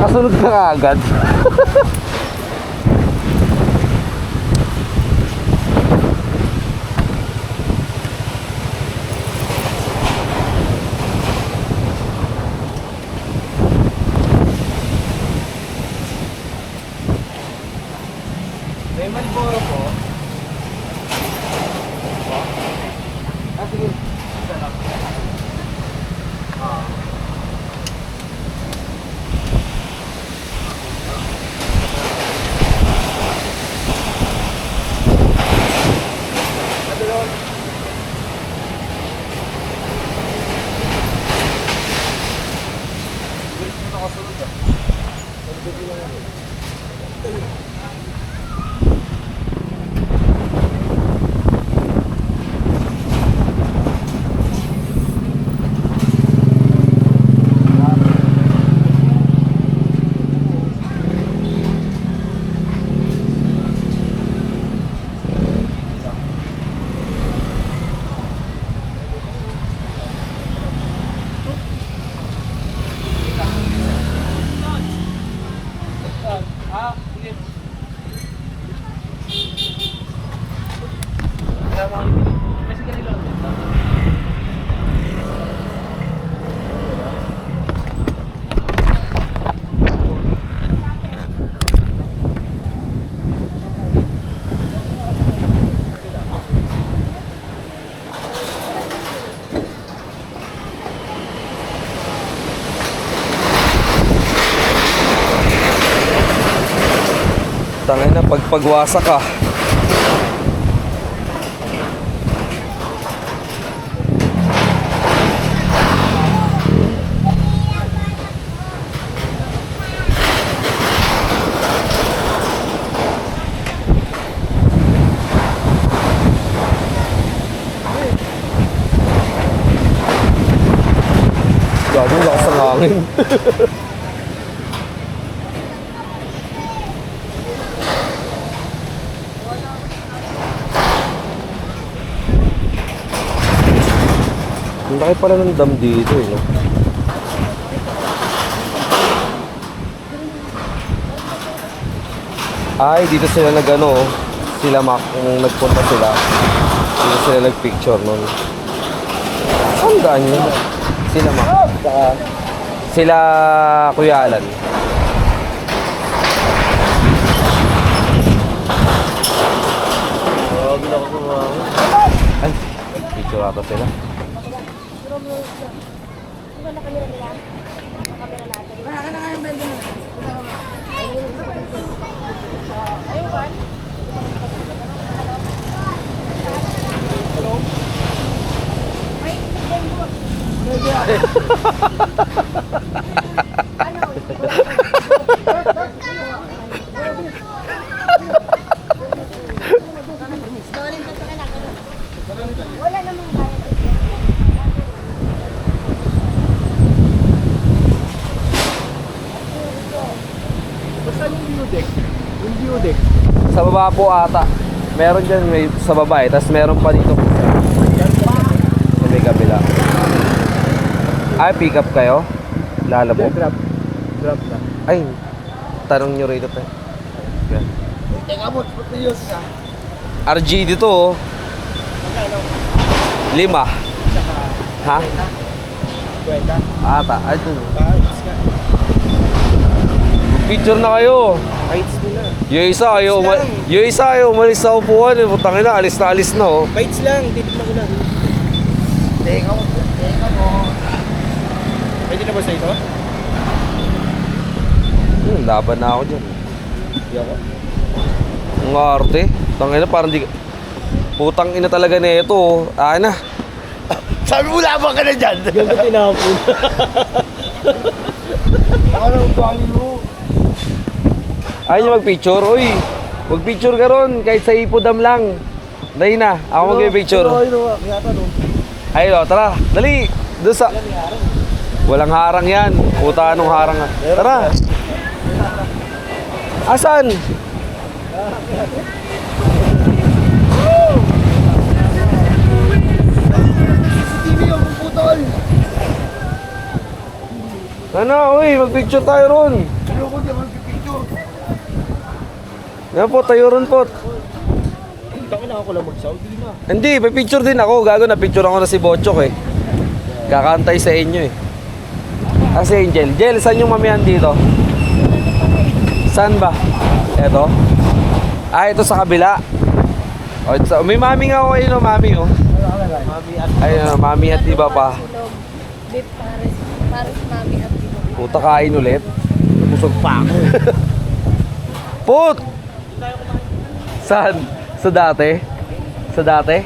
Nakasunod ka agad. Lemon poro po. Ah, sige. Isa lang. Ah. Tangay na, pagpagwasa ka. Gago, lakas ng hangin. Ang laki pala ng dam dito eh, no? Ay, dito sila nag-ano, sila Mac, kung nagpunta sila, dito sila nag-picture nun. Saan daan yun? Sila Mac. Sila Kuya Alan. Ay, picture ata sila. Wala namang bayad. Basta yung view deck. Yung view deck. Sa baba po ata. Meron dyan may, sa baba eh. Tapos meron pa dito sa may kabila. Ay, pick up kayo? Lalabo? Drop. Drop na. Ay, tanong nyo rito tayo. Yan. Teka mo, puti yun ka. RG dito oh. 5. Ha? Kwenta. Ata. Ay, ito. Kahit ka. Picture na kayo. Bites nila. Yung isa ayaw umalis sa upuan. Putangin na, alis na oh. Bites lang, titignan ko lang. Teka mo. Pwede na ba sa ito? Laban na ako dyan. Hindi ako. Ang arte. Tangin na, parang di... Putang ina talaga na ito oh. Ah na. Sabi mo labang ka na dyan! Gago tinapon. Ano ba mo? Ayaw niyo mag-picture? Uy, mag-picture ka ron. Kahit sa Ipodam lang. Dali na, ako mag-picture. Ayun o, tara. Dali. Doon sa... Walang harang yan. Puta, anong harang? Tara. Asan? Ano, uy, mag-picture tayo ron. Yan po, tayo ron po. Taki na ako lang mag-Saudi na. Hindi, may picture din ako. Gago na picture ako na si Bochok eh. Kakantay sa inyo eh. Si Angel. Jel, saan yung mamihan dito? Saan ba? Eto? Ito sa kabila. O, may mami nga ako ayun o, mami o. Ayun o, mami at iba pa. Silog. Beef Paris. Paris mami at silog. Puta, kain ulit. Busog pa ako eh. Put! Saan? Sa dati? Sa dati?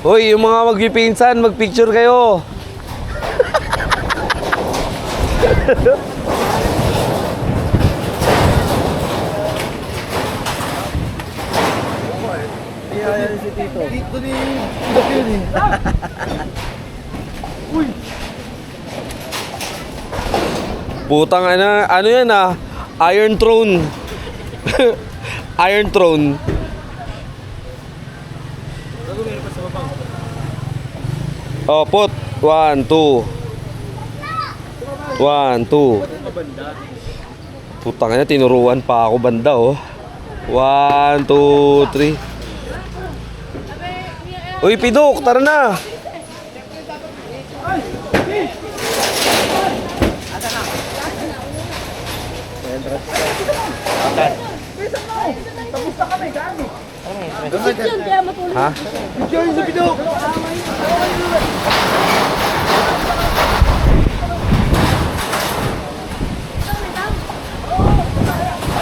Hoy, yung mga magpipinsan, magpicture kayo. Ayan si Tito. Tito ni Tito yun eh. Uy! Putang ano yan ah? Iron Throne. Iron Throne. Oh, put. 1, 2. 1, 2. Putang ina, tinuruan pa ako banda oh. 1, 2, 3. Uy, Pidok, tara na. Yun, kaya matulog. Ha? Picture sa Pidok!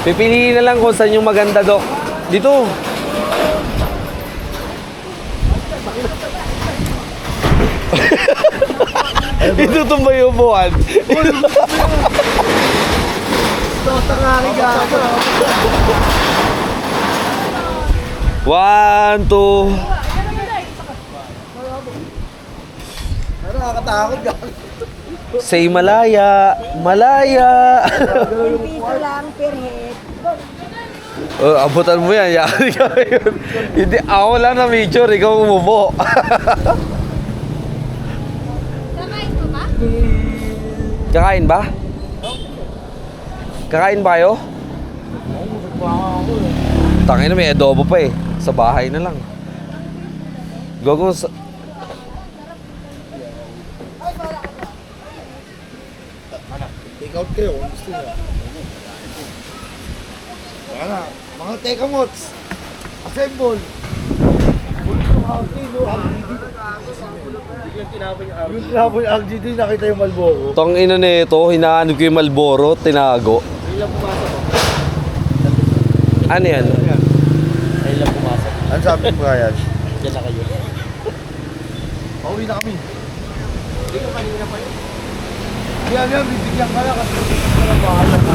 Pipiliin na lang kung saan yung maganda, Dok. Dito. Ito tumba yung upuan. Ito, tangaki ka ako. 1, 2. Pero nakakatakot ka. Say Malaya. Malaya. Piso lang per head. Oh, abutan mo yan. Yari ka yun. Hindi, ako lang na picture. Ikaw umupo. Kakain mo ba? Kakain ba? Kakain ba kayo? Tangin na, may adobo pa eh. Sa bahay na lang. Gagawin sa... Take out kayo kung gusto nyo. Wala. Mga teka mots. Assemble. Yung tinapon yung RGD, nakita yung Malboro. Tong ina nito, hinahanap ko yung Malboro, tinago. Ano yan? Ay lang pumasok. Ano sabi mo, Brian? Diyan na kayo. Pauwi na kami. Hindi ko kanina pa yun. Yan, bibigyan ka na kasi wala bahala ka.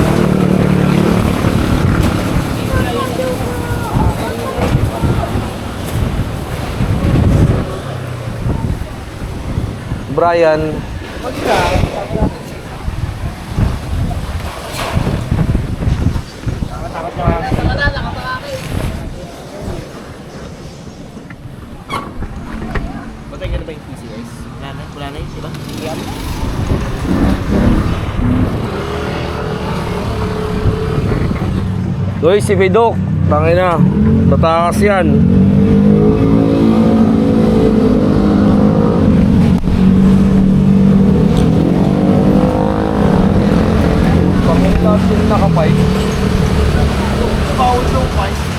Brian, Patay ka na ba yung PCS? Wala na yun, diba? Yan. Uy, si Bidok. Tangina, tatakas yan. Panginoon natin nakapay. Bawal yung pipe.